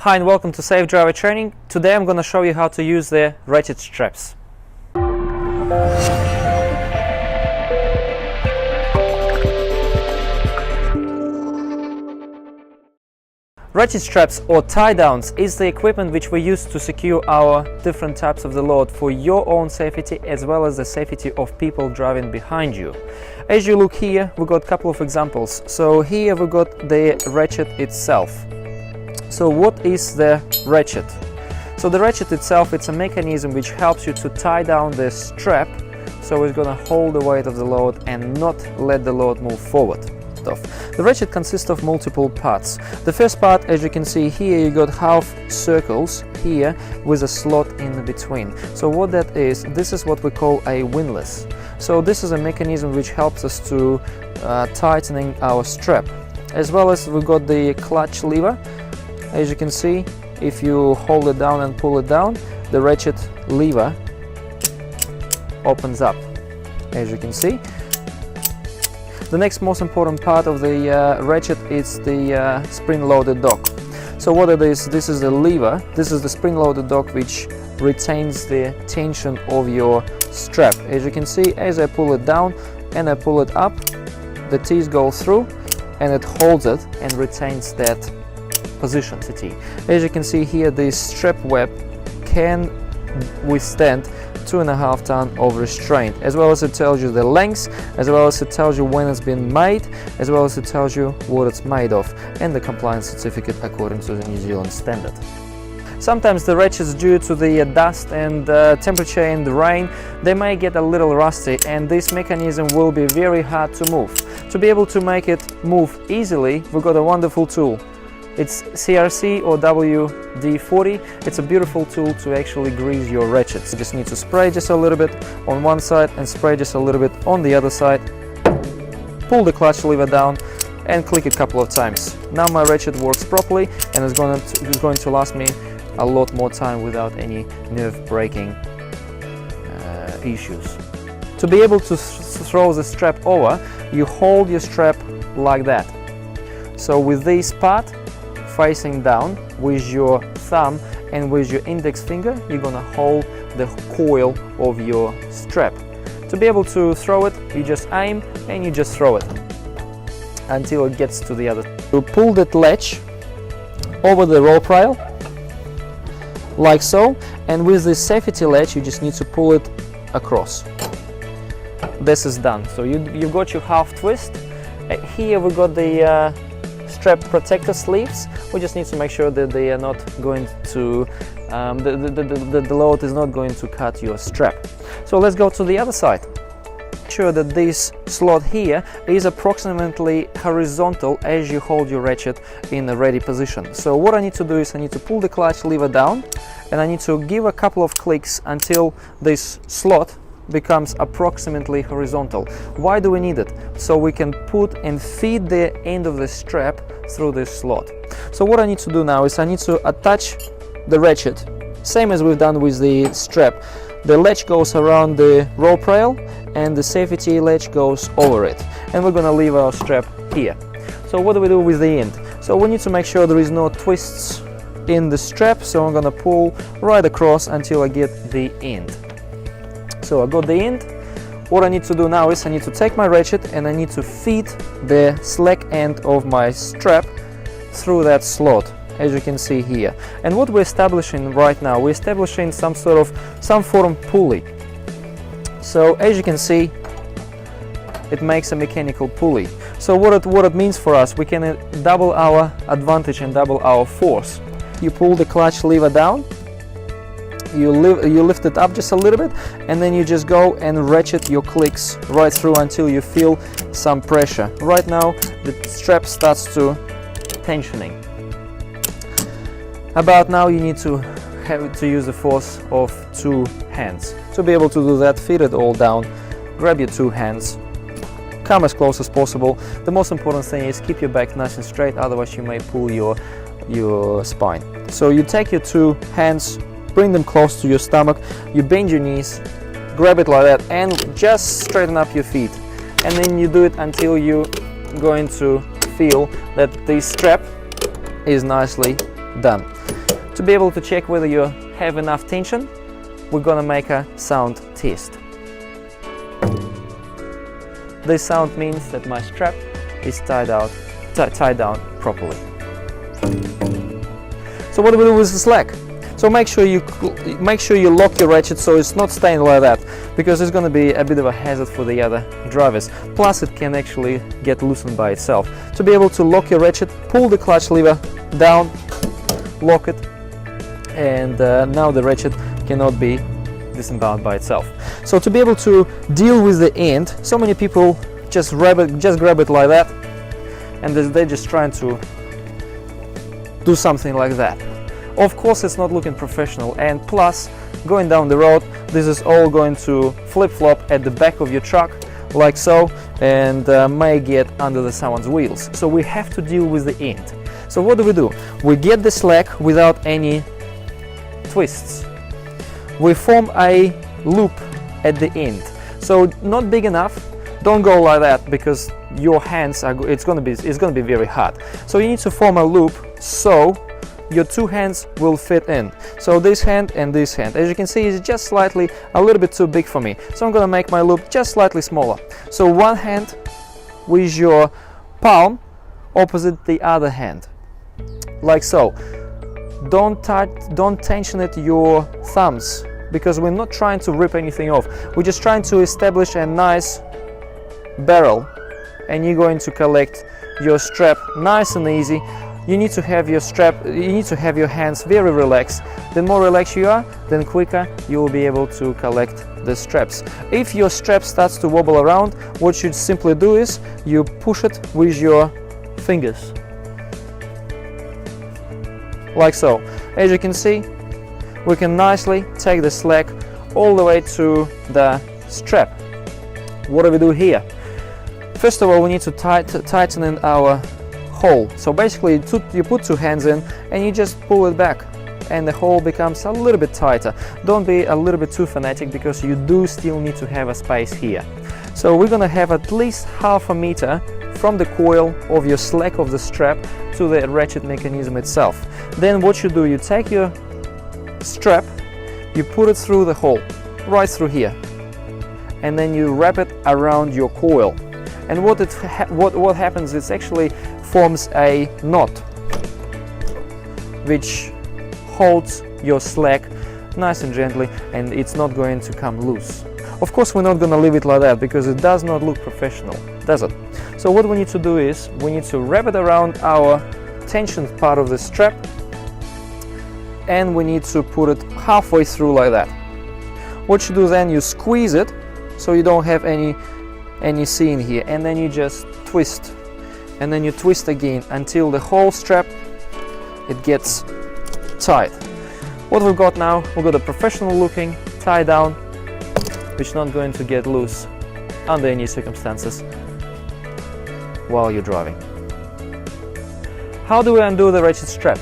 Hi and welcome to Safe Driver Training. Today I'm going to show you how to use the ratchet straps. Ratchet straps or tie downs is the equipment which we use to secure our different types of the load for your own safety as well as the safety of people driving behind you. As you look here, we got a couple of examples. So here we got the ratchet itself. So what is the ratchet? So the ratchet itself, it's a mechanism which helps you to tie down the strap, so it's going to hold the weight of the load and not let the load move forward. The ratchet consists of multiple parts. The first part, as you can see here, you got half circles here with a slot in between. So what that is, this is what we call a windlass. So this is a mechanism which helps us to tightening our strap. As well as we got the clutch lever. As you can see, if you hold it down and pull it down, the ratchet lever opens up, as you can see. The next most important part of the ratchet is the spring-loaded dock. So what it is, this is the lever, this is the spring-loaded dock which retains the tension of your strap. As you can see, as I pull it down and I pull it up, the teeth go through and it holds it and retains that position. As you can see here, this strap web can withstand 2.5 tons of restraint, as well as it tells you the length, as well as it tells you when it's been made, as well as it tells you what it's made of, and the compliance certificate according to the New Zealand standard. Sometimes the ratchets, due to the dust and temperature and the rain, they may get a little rusty, and this mechanism will be very hard to move. To be able to make it move easily, we've got a wonderful tool. It's CRC or WD-40. It's a beautiful tool to actually grease your ratchets. You just need to spray just a little bit on one side and spray just a little bit on the other side. Pull the clutch lever down and click it a couple of times. Now my ratchet works properly and it's going to last me a lot more time without any nerve breaking issues. To be able to throw the strap over, you hold your strap like that. So with this part facing down with your thumb and with your index finger, you're gonna hold the coil of your strap. To be able to throw it, you just aim and you just throw it until it gets to the other. You pull that latch over the rope rail like so, and with this safety latch you just need to pull it across. This is done. So you've got your half twist. Here we got the strap protector sleeves. We just need to make sure that they are not going to, the load is not going to cut your strap. So let's go to the other side. Make sure that this slot here is approximately horizontal as you hold your ratchet in a ready position. So what I need to do is I need to pull the clutch lever down and I need to give a couple of clicks until this slot becomes approximately horizontal. Why do we need it? So we can put and feed the end of the strap through this slot. So what I need to do now is I need to attach the ratchet, same as we've done with the strap. The latch goes around the rope rail and the safety latch goes over it. And we're gonna leave our strap here. So what do we do with the end? So we need to make sure there is no twists in the strap, so I'm gonna pull right across until I get the end. So I got the end. What I need to do now is I need to take my ratchet and I need to feed the slack end of my strap through that slot, as you can see here. And what we're establishing right now, we're establishing some form of pulley. So as you can see, it makes a mechanical pulley. So what it means for us, we can double our advantage and double our force. You pull the clutch lever down, you lift it up just a little bit, and then you just go and ratchet your clicks right through until you feel some pressure. Right now the strap starts to tensioning. About now you need to use the force of 2 hands. To be able to do that, feed it all down, grab your 2 hands, come as close as possible. The most important thing is keep your back nice and straight, otherwise you may pull your spine. So you take your 2 hands, bring them close to your stomach, you bend your knees, grab it like that and just straighten up your feet. And then you do it until you're going to feel that the strap is nicely done. To be able to check whether you have enough tension, we're gonna make a sound test. This sound means that my strap is tied down properly. So what do we do with the slack? So make sure you lock your ratchet so it's not staying like that, because it's going to be a bit of a hazard for the other drivers. Plus it can actually get loosened by itself. To be able to lock your ratchet, pull the clutch lever down, lock it, and now the ratchet cannot be disemboweled by itself. So to be able to deal with the end, so many people just grab it like that, and they're just trying to do something like that. Of course it's not looking professional, and plus going down the road this is all going to flip-flop at the back of your truck like so, and may get under someone's wheels. So we have to deal with the end. So what do? We get the slack without any twists. We form a loop at the end, so not big enough. Don't go like that, because your hands are, it's gonna be very hard. So you need to form a loop so your two hands will fit in. So this hand and this hand, as you can see, is just slightly a little bit too big for me. So I'm gonna make my loop just slightly smaller. So one hand with your palm opposite the other hand, like so. Don't tension it your thumbs, because we're not trying to rip anything off. We're just trying to establish a nice barrel, and you're going to collect your strap nice and easy. You need to have your hands very relaxed. The more relaxed you are, then quicker you will be able to collect the straps. If your strap starts to wobble around, what you simply do is you push it with your fingers, like so. As you can see, we can nicely take the slack all the way to the strap. What do we do here? First of all, we need to tighten in our hole. So basically you put two hands in and you just pull it back, and the hole becomes a little bit tighter. Don't be a little bit too fanatic, because you do still need to have a space here. So we're gonna have at least 1/2 meter from the coil of your slack of the strap to the ratchet mechanism itself. Then what you do, you take your strap, you put it through the hole, right through here, and then you wrap it around your coil. And what happens is actually forms a knot which holds your slack nice and gently, and it's not going to come loose. Of course we're not going to leave it like that, because it does not look professional, does it? So what we need to do is we need to wrap it around our tensioned part of the strap, and we need to put it halfway through like that. What you do then, you squeeze it so you don't have any seam here, and then you just twist, and then you twist again until the whole strap it gets tight. What we've got now, we've got a professional looking tie down, which is not going to get loose under any circumstances while you're driving. How do we undo the ratchet strap?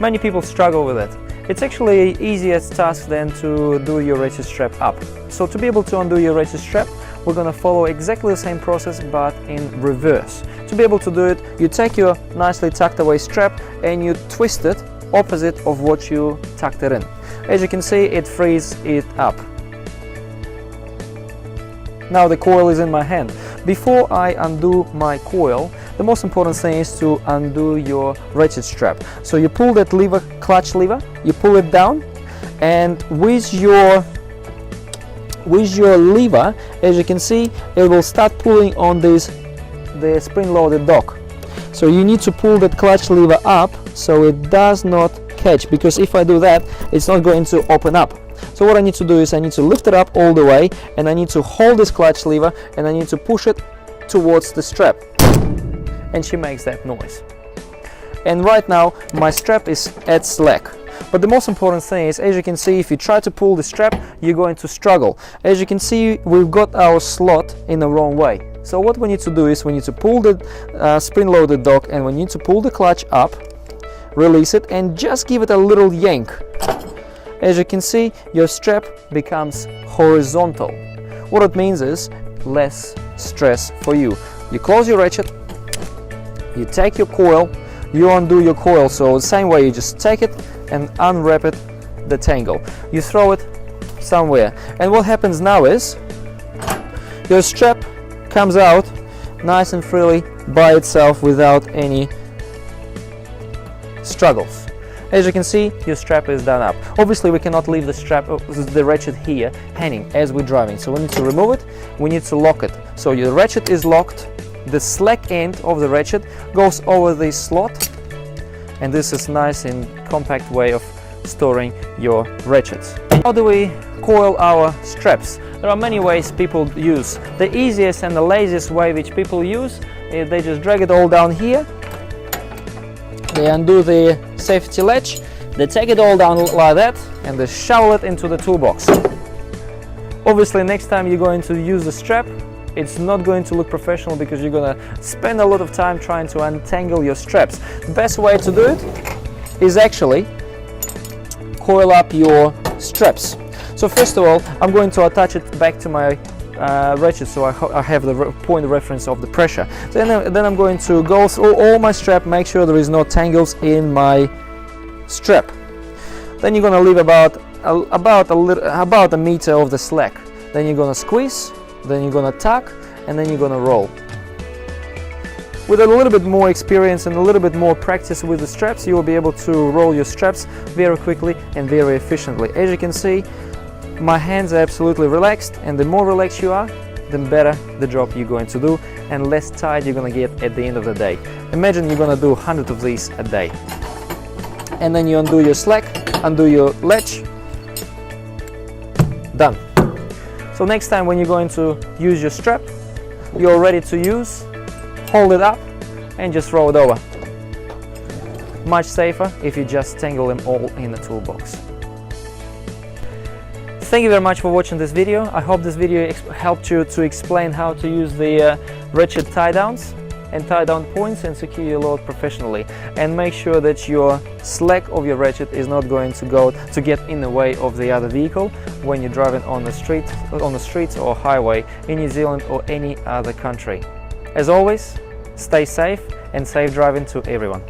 Many people struggle with it. It's actually easier task than to do your ratchet strap up. So to be able to undo your ratchet strap, we're going to follow exactly the same process but in reverse. To be able to do it, you take your nicely tucked away strap and you twist it opposite of what you tucked it in. As you can see, it frees it up. Now the coil is in my hand. Before I undo my coil, the most important thing is to undo your ratchet strap. So you pull that lever, clutch lever, you pull it down, and with your lever, as you can see, it will start pulling on the spring-loaded dock. So you need to pull that clutch lever up so it does not catch, because if I do that, it's not going to open up. So what I need to do is I need to lift it up all the way, and I need to hold this clutch lever, and I need to push it towards the strap, and she makes that noise. And right now my strap is at slack. But the most important thing is, as you can see, if you try to pull the strap, you're going to struggle. As you can see, we've got our slot in the wrong way. So what we need to do is we need to pull the spring-loaded dock, and we need to pull the clutch up, release it, and just give it a little yank. As you can see, your strap becomes horizontal. What it means is less stress for you. You close your ratchet, you take your coil, you undo your coil. So the same way, you just take it and unwrap it, the tangle. You throw it somewhere, and what happens now is your strap comes out nice and freely by itself without any struggles. As you can see, your strap is done up. Obviously, we cannot leave the strap, the ratchet here hanging as we're driving, so we need to remove it, we need to lock it. So your ratchet is locked, the slack end of the ratchet goes over this slot, and this is nice and compact way of storing your ratchets. How do we coil our straps? There are many ways people use. The easiest and the laziest way which people use is they just drag it all down here, they undo the safety latch, they take it all down like that, and they shovel it into the toolbox. Obviously, next time you're going to use the strap, it's not going to look professional because you're going to spend a lot of time trying to untangle your straps. The best way to do it is actually coil up your straps. So first of all, I'm going to attach it back to my ratchet, so I have the point of reference of the pressure. Then I'm going to go through all my strap, make sure there is no tangles in my strap. Then you're going to leave about a meter of the slack. Then you're going to squeeze, then you're going to tuck, and then you're going to roll. With a little bit more experience and a little bit more practice with the straps, you will be able to roll your straps very quickly and very efficiently. As you can see, my hands are absolutely relaxed, and the more relaxed you are, the better the job you're going to do and less tired you're going to get at the end of the day. Imagine you're going to do 100 of these a day. And then you undo your slack, undo your latch, done. So next time when you're going to use your strap, you're ready to use, hold it up and just roll it over. Much safer if you just tangle them all in the toolbox. Thank you very much for watching this video. I hope this video helped you to explain how to use the ratchet tie downs and tie down points and secure your load professionally. And make sure that your slack of your ratchet is not going to get in the way of the other vehicle when you're driving on the streets or highway in New Zealand or any other country. As always, stay safe and safe driving to everyone.